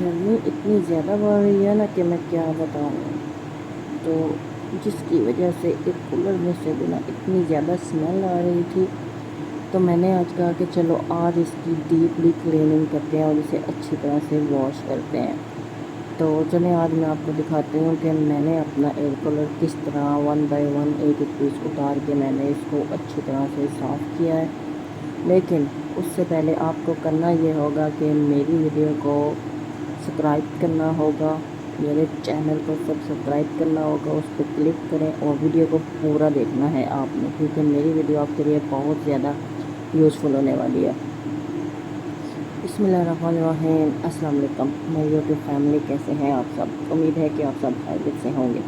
गर्मी इतनी ज़्यादा बढ़ रही है ना कि मैं क्या बताऊँ। तो जिसकी वजह से एक कूलर में से भी ना इतनी ज़्यादा स्मेल आ रही थी। तो मैंने आज कहा कि चलो आज इसकी डीपली क्लीनिंग करते हैं और इसे अच्छी तरह से वॉश करते हैं। तो चलें आज मैं आपको दिखाती हूँ कि मैंने अपना एयर कूलर किस तरह वन बाय वन एक एक पीस उतार के मैंने इसको अच्छी तरह से साफ़ किया है। लेकिन उससे पहले आपको करना ये होगा कि मेरी वीडियो को सब्सक्राइब करना होगा, मेरे चैनल को सब्सक्राइब करना होगा, उस पर क्लिक करें और वीडियो को पूरा देखना है आपने, क्योंकि मेरी वीडियो आपके लिए बहुत ज़्यादा यूज़फुल होने वाली है। बिस्मिल्लाहिर्रहमानिर्रहीम, अस्सलाम वालेकुम मेरी यूट्यूब फैमिली, कैसे हैं आप सब। उम्मीद है कि आप सब खैरियत से होंगे।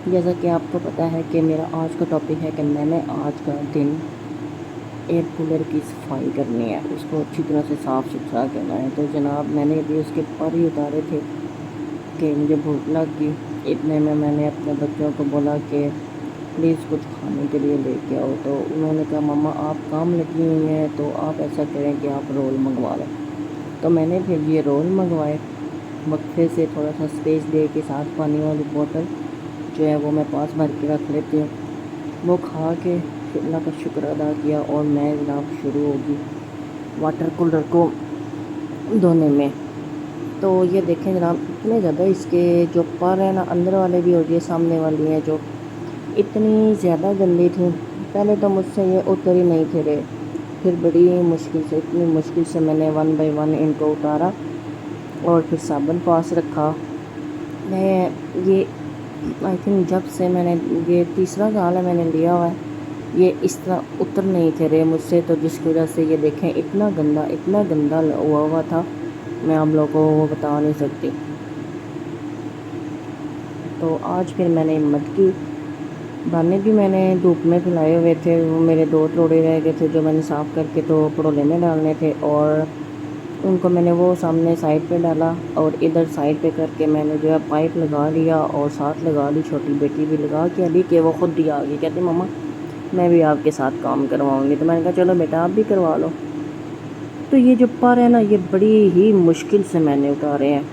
जैसा कि आपको पता है कि मेरा आज का टॉपिक है कि मैंने आज का दिन एयर कूलर की सफाई करनी है, उसको अच्छी तरह से साफ़ सुथरा करना है। तो जनाब मैंने अभी उसके पर ही उतारे थे कि मुझे भूख लग गई। इतने में मैंने अपने बच्चों को बोला कि प्लीज़ कुछ खाने के लिए लेके आओ। तो उन्होंने कहा मम्मा आप काम लगी हुई हैं तो आप ऐसा करें कि आप रोल मंगवा लें। तो मैंने फिर ये रोल मंगवाए। वक्फे से थोड़ा सा स्पेस दे के साथ पानी वाली बोतल जो है वो मैं पास भर के रख लेती हूँ। वो खा के फिर अल्लाह का शुक्र अदा किया और मैं जनाब शुरू होगी वाटर कूलर को धोने में। तो ये देखें जनाब इतने ज़्यादा इसके जो पर है ना, अंदर वाले भी और ये सामने वाली हैं जो इतनी ज़्यादा गंदी थी। पहले तो मुझसे ये उतर ही नहीं थे रहे। फिर बड़ी मुश्किल से, इतनी मुश्किल से मैंने वन बाय वन इनको उतारा और फिर साबुन पास रखा। मैं ये आई थिंक जब से मैंने ये तीसरा साल है मैंने लिया हुआ है, ये इस तरह उतर नहीं थे रहे मुझसे। तो जिसकी वजह से ये देखें इतना गंदा हुआ हुआ था, मैं आप लोगों को वो बता नहीं सकती। तो आज फिर मैंने हिम्मत की, दाने भी मैंने धूप में फैलाए हुए थे, वो मेरे दो तोड़े रह गए थे जो मैंने साफ़ करके तो पड़ोले में डालने थे, और उनको मैंने वो सामने साइड पे डाला और इधर साइड पे करके मैंने जो है पाइप लगा लिया और साथ लगा ली। छोटी बेटी भी लगा के अभी कि वो ख़ुद ही आ गई, कहती मम्मा मैं भी आपके साथ काम करवाऊँगी। तो मैंने कहा चलो बेटा आप भी करवा लो। तो ये जो पर है ना, ये बड़ी ही मुश्किल से मैंने उतारे हैं,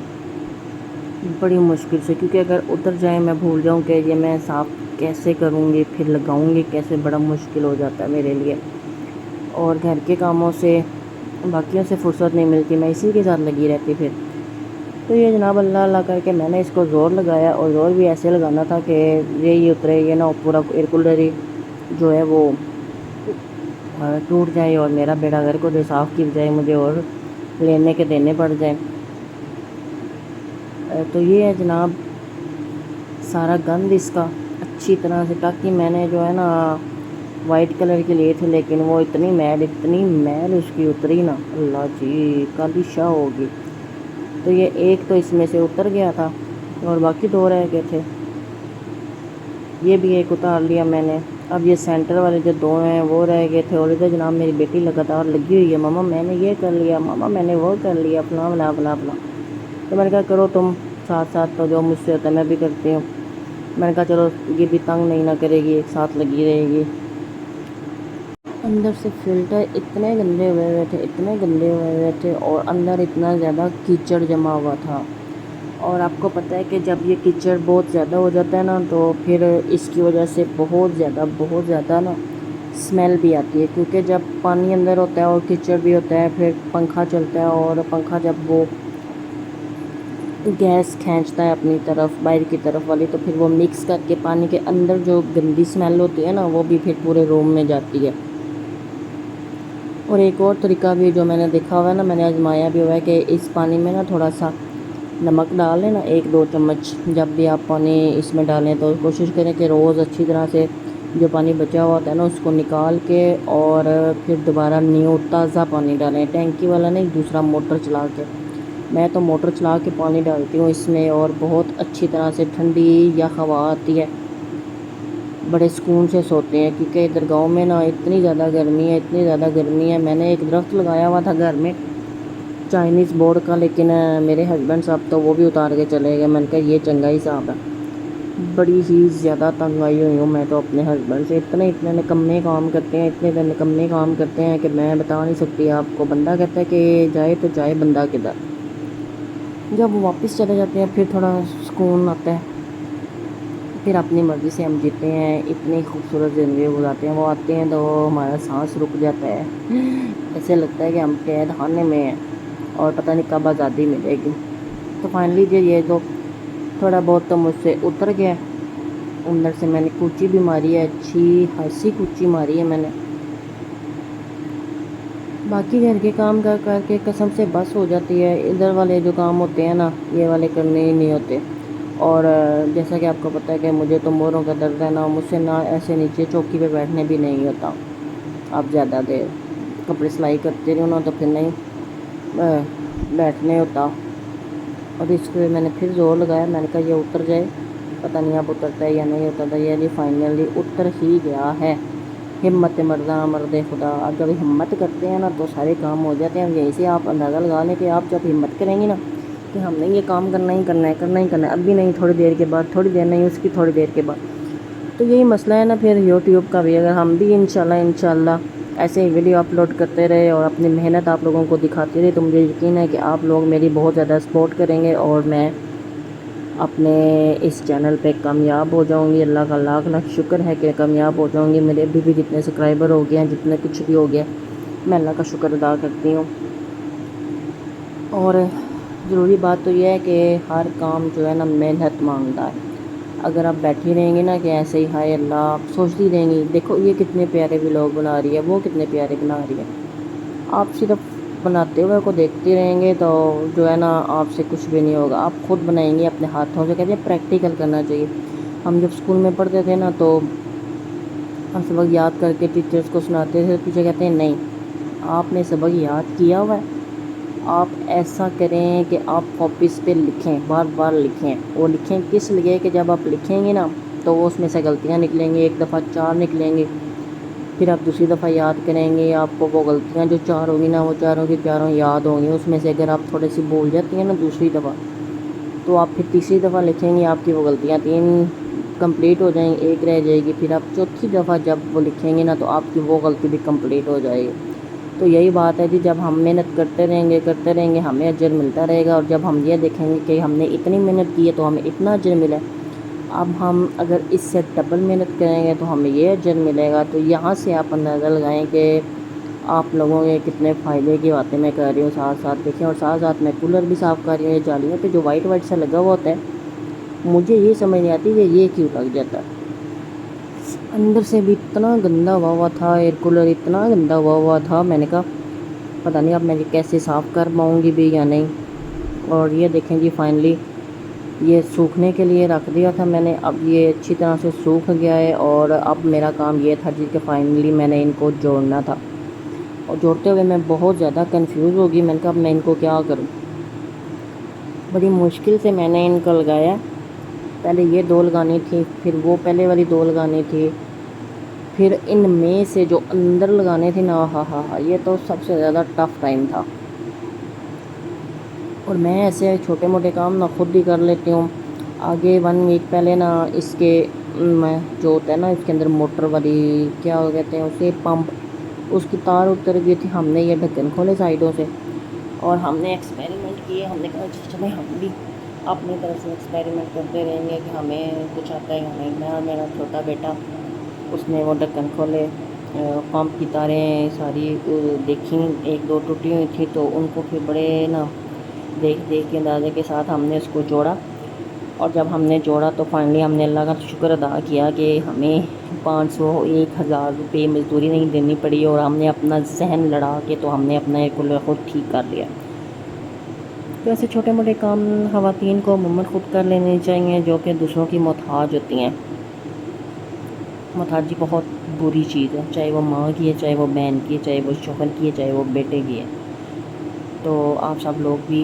बड़ी मुश्किल से, क्योंकि अगर उतर जाए मैं भूल जाऊँ कि ये मैं साफ़ कैसे करूँगी, फिर लगाऊँगी कैसे, बड़ा मुश्किल हो जाता है मेरे लिए। और घर के कामों से बाकियों से फुर्सत नहीं मिलती, मैं इसी के साथ लगी रहती फिर। तो ये जनाब अल्लाह अल्लाह करके मैंने इसको ज़ोर लगाया, और ज़ोर भी ऐसे लगाना था कि ये उतरे, ये ना पूरा एयर कूलर ही जो है वो टूट जाए और मेरा बेड़ा घर को जो साफ़ की बजाय मुझे और लेने के देने पड़ जाए। तो ये है जनाब सारा गंद इसका अच्छी तरह से, ताकि मैंने जो है ना वाइट कलर के लिए थे, लेकिन वो इतनी मैल उसकी उतरी ना, अल्लाह जी काली शाह होगी। तो ये एक तो इसमें से उतर गया था और बाकी दो रह गए थे, ये भी एक उतार लिया मैंने। अब ये सेंटर वाले जो दो हैं वो रह गए थे, और इधर जनाब मेरी बेटी लगातार लगी हुई है, मामा मैंने ये कर लिया, मामा मैंने वो कर लिया, अपना अपना अपना अपना। तो मैंने कहा करो तुम साथ साथ, तो जो मुझसे होता है मैं भी करती हूँ। मैंने कहा चलो ये भी तंग नहीं ना करेगी, एक साथ लगी रहेगी। अंदर से फ़िल्टर इतने गंदे हुए थे और अंदर इतना ज़्यादा कीचड़ जमा हुआ था। और आपको पता है कि जब ये कीचड़ बहुत ज़्यादा हो जाता है ना, तो फिर इसकी वजह से बहुत ज़्यादा ना स्मेल भी आती है, क्योंकि जब पानी अंदर होता है और कीचड़ भी होता है, फिर पंखा चलता है और पंखा जब वो गैस खींचता है अपनी तरफ बाहर की तरफ वाली, तो फिर वो मिक्स करके पानी के अंदर जो गंदी स्मेल होती है ना, वो भी फिर पूरे रूम में जाती है। और एक और तरीका भी जो मैंने देखा हुआ है ना, मैंने आजमाया भी हुआ है कि इस पानी में ना थोड़ा सा नमक डाल लें ना, 1-2 चम्मच। जब भी आप पानी इसमें डालें तो कोशिश करें कि रोज़ अच्छी तरह से जो पानी बचा हुआ होता है ना उसको निकाल के और फिर दोबारा न्यू ताज़ा पानी डालें, टैंकी वाला नहीं, दूसरा मोटर चला के। मैं तो मोटर चला के पानी डालती हूँ इसमें और बहुत अच्छी तरह से ठंडी या हवा आती है, बड़े सुकून से सोते हैं। क्योंकि इधर गांव में ना इतनी ज़्यादा गर्मी है। मैंने एक दरख्त लगाया हुआ था घर में चाइनीज़ बोर्ड का, लेकिन मेरे हस्बैंड साहब तो वो भी उतार के चले गए। मैंने कहा ये चंगा ही साहब है। बड़ी ही ज़्यादा तंग आई हुई हूँ मैं तो अपने हस्बैंड से, इतने निकम्मे काम करते हैं, इतने निकम्मे काम करते हैं कि मैं बता नहीं सकती आपको। बंदा कहता है कि जाए तो जाए बंदा किधर। जब वो वापस चले जाते हैं फिर थोड़ा सुकून आता है, फिर अपनी मर्ज़ी से हम जीते हैं, इतनी खूबसूरत ज़िंदगी गुजारते हैं। वो आते हैं तो हमारा सांस रुक जाता है, ऐसे लगता है कि हम कैद खाने में हैं और पता नहीं कब आज़ादी मिलेगी। तो फाइनली ये तो थोड़ा बहुत तो मुझसे उतर गया, अंदर से मैंने कूची भी मारी है, अच्छी खासी कूची मारी है मैंने। बाकी घर के काम कर कर के कसम से बस हो जाती है, इधर वाले जो काम होते हैं ना ये वाले करने ही नहीं होते। और जैसा कि आपको पता है कि मुझे तो मोरों का दर्द है ना, मुझसे ना ऐसे नीचे चौकी पे बैठने भी नहीं होता। आप ज़्यादा देर कपड़े सिलाई करते रहो ना तो फिर नहीं बैठने होता। और इसके मैंने फिर ज़ोर लगाया, मैंने कहा ये उतर जाए, पता नहीं अब उतरता है या नहीं उतरता। ये फाइनली उतर ही गया है। हिम्मत मर्दा मर्द खुदा। आप जब हिम्मत करते हैं ना तो सारे काम हो जाते हैं। यहीं से आप अंदाज़ा लगा लें कि आप जब हिम्मत करेंगे ना कि हमने ये काम करना ही करना है, करना ही करना है, अभी नहीं थोड़ी देर के बाद, थोड़ी देर नहीं उसकी थोड़ी देर के बाद। तो यही मसला है ना फिर यूट्यूब का भी। अगर हम भी इंशाल्लाह ऐसे ही वीडियो अपलोड करते रहे और अपनी मेहनत आप लोगों को दिखाते रहे तो मुझे यकीन है कि आप लोग मेरी बहुत ज़्यादा सपोर्ट करेंगे और मैं अपने इस चैनल पे कामयाब हो जाऊंगी। अल्लाह का लाख लाख शुक्र है कि कामयाब हो जाऊंगी। मेरे अभी भी जितने सब्सक्राइबर हो गए हैं, जितने कुछ भी हो गया, मैं अल्लाह का शुक्र अदा करती हूँ। और ज़रूरी बात तो यह है कि हर काम जो है ना मेहनत मांगता है। अगर आप बैठी रहेंगी ना कि ऐसे ही हाय अल्लाह आप सोचती रहेंगी, देखो ये कितने प्यारे व्लॉग बना रही है, वो कितने प्यारे बना रही है, आप सिर्फ बनाते हुए को देखते रहेंगे तो जो है ना आपसे कुछ भी नहीं होगा। आप खुद बनाएंगे अपने हाथों से। कहते हैं प्रैक्टिकल करना चाहिए। हम जब स्कूल में पढ़ते थे ना तो हम सबक याद करके टीचर्स को सुनाते थे, टीचर कहते हैं नहीं, आपने सबक याद किया हुआ है, आप ऐसा करें कि आप कॉपीज़ पे लिखें, बार बार लिखें। वो लिखें किस लिए कि जब आप लिखेंगे ना तो वो उसमें से गलतियाँ निकलेंगी, एक दफ़ा 4 निकलेंगी, फिर आप दूसरी दफ़ा याद करेंगे, आपको वो गलतियाँ जो 4 होगी ना वो चारों की चारों याद होंगी। उसमें से अगर आप थोड़ी सी भूल जाती हैं ना दूसरी दफ़ा तो आप फिर तीसरी दफ़ा लिखेंगे, आपकी वो गलतियाँ 3 कंप्लीट हो जाएंगी, 1 रह जाएगी। फिर आप चौथी दफ़ा जब वो लिखेंगे ना तो आपकी वो गलती भी कंप्लीट हो जाएगी। तो यही बात है जी, जब हम मेहनत करते रहेंगे हमें अजर मिलता रहेगा। और जब हम ये देखेंगे कि हमने इतनी मेहनत की है तो हमें इतना अजर मिला है, अब हम अगर इससे डबल मेहनत करेंगे तो हमें ये अजर मिलेगा। तो यहाँ से आप अंदाज़ा लगाएं कि आप लोगों के कितने फ़ायदे की बातें मैं कर रही हूँ। साथ साथ देखें और साथ साथ मैं कूलर भी साफ़ कर रही हूँ। जालियों पे जो वाइट वाइट सा लगा हुआ होता है, मुझे ये समझ नहीं आती कि ये क्यों लग जाता है। अंदर से भी इतना गंदा हुआ हुआ था, एयर कूलर इतना गंदा हुआ हुआ था, मैंने कहा पता नहीं अब मैं कैसे साफ़ कर पाऊँगी भी या नहीं। और ये देखें जी फाइनली ये सूखने के लिए रख दिया था मैंने, अब ये अच्छी तरह से सूख गया है। और अब मेरा काम ये था जी कि फाइनली मैंने इनको जोड़ना था। और जोड़ते हुए मैं बहुत ज़्यादा कंफ्यूज हो गई। मैंने कहा अब मैं इनको क्या करूँ। बड़ी मुश्किल से मैंने इनको लगाया। पहले ये 2 लगानी थी, फिर वो पहले वाली 2 लगानी थी, फिर इनमें से जो अंदर लगाने थे ना, हा ये तो सबसे ज़्यादा टफ़ टाइम था। और मैं ऐसे छोटे मोटे काम ना खुद ही कर लेती हूँ। आगे 1 वीक पहले ना इसके मैं जो होता है ना इसके अंदर मोटर वाली क्या कहते हैं उसे, पंप, उसकी तार उतर गई थी। हमने ये ढक्कन खोले साइडों से और हमने एक्सपेरिमेंट किए। हमने कहा चलो हम भी अपनी तरफ से एक्सपेरिमेंट करते रहेंगे कि हमें कुछ आता है हमें। मैं और मेरा छोटा बेटा उसने वो ढक्कन खोले, पंप की तारें सारी देखी, 1-2 टूटी हुई थी तो उनको फिर बड़े ना देख देख के अंदाज़े के साथ हमने उसको जोड़ा। और जब हमने जोड़ा तो फाइनली हमने अल्लाह का शुक्र अदा किया कि हमें 500-1000 रुपये मजदूरी नहीं देनी पड़ी और हमने अपना जहन लड़ा के तो हमने अपना एयर कूलर खुद ठीक कर लिया। तो ऐसे छोटे मोटे काम ख़वातीन को अमूमन खुद कर लेने चाहिए जो कि दूसरों की मोहताज होती हैं। मोहताजी बहुत बुरी चीज़ है, चाहे वो माँ की है, चाहे वो बहन की है, चाहे वो शौहर की है, चाहे वो बेटे की है। तो आप सब लोग भी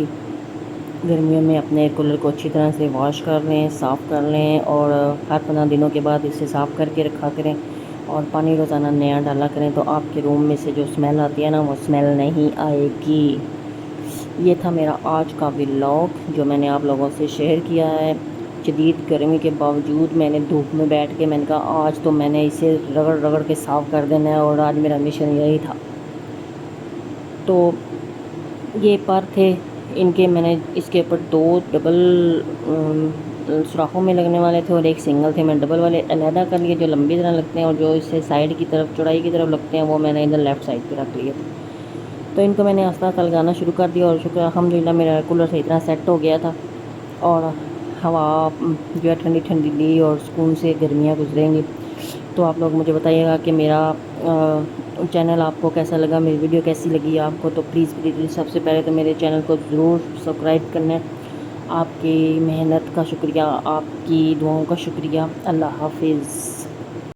गर्मियों में अपने एयर कूलर को अच्छी तरह से वॉश कर लें, साफ़ कर लें और हर 15 दिनों के बाद इसे साफ़ करके रखा करें और पानी रोज़ाना नया डाला करें। तो आपके रूम में से जो स्मेल आती है ना वो स्मेल नहीं आएगी। ये था मेरा आज का व्लॉग जो मैंने आप लोगों से शेयर किया है। शदीद गर्मी के बावजूद मैंने धूप में बैठ के मैंने कहा आज तो मैंने इसे रगड़ रगड़ के साफ़ कर देना है और आज मेरा मिशन यही था। तो ये पर थे ان کے میں نے اس کے اوپر 2 ڈبل سوراخوں میں لگنے والے تھے اور ایک سنگل تھے. میں ڈبل والے علیحدہ کر لیے جو لمبی طرح لگتے ہیں، اور جو اس سے سائڈ کی طرف چوڑائی کی طرف لگتے ہیں وہ میں نے ادھر لیفٹ سائڈ پہ رکھ لیے. تو ان کو میں نے آہستہ آہستہ لگانا شروع کر دیا، اور شکر الحمدللہ میرا کولر صحیح طرح سیٹ ہو گیا تھا، اور ہوا جو ہے ٹھنڈی ٹھنڈی لی اور سکون سے گرمیاں گزریں گی. تو آپ لوگ مجھے بتائیے گا کہ میرا چینل آپ کو کیسا لگا، میری ویڈیو کیسی لگی آپ کو. تو پلیز سب سے پہلے تو میرے چینل کو ضرور سبسکرائب کرنا ہے. آپ کی محنت کا شکریہ، آپ کی دعاؤں کا شکریہ. اللہ حافظ.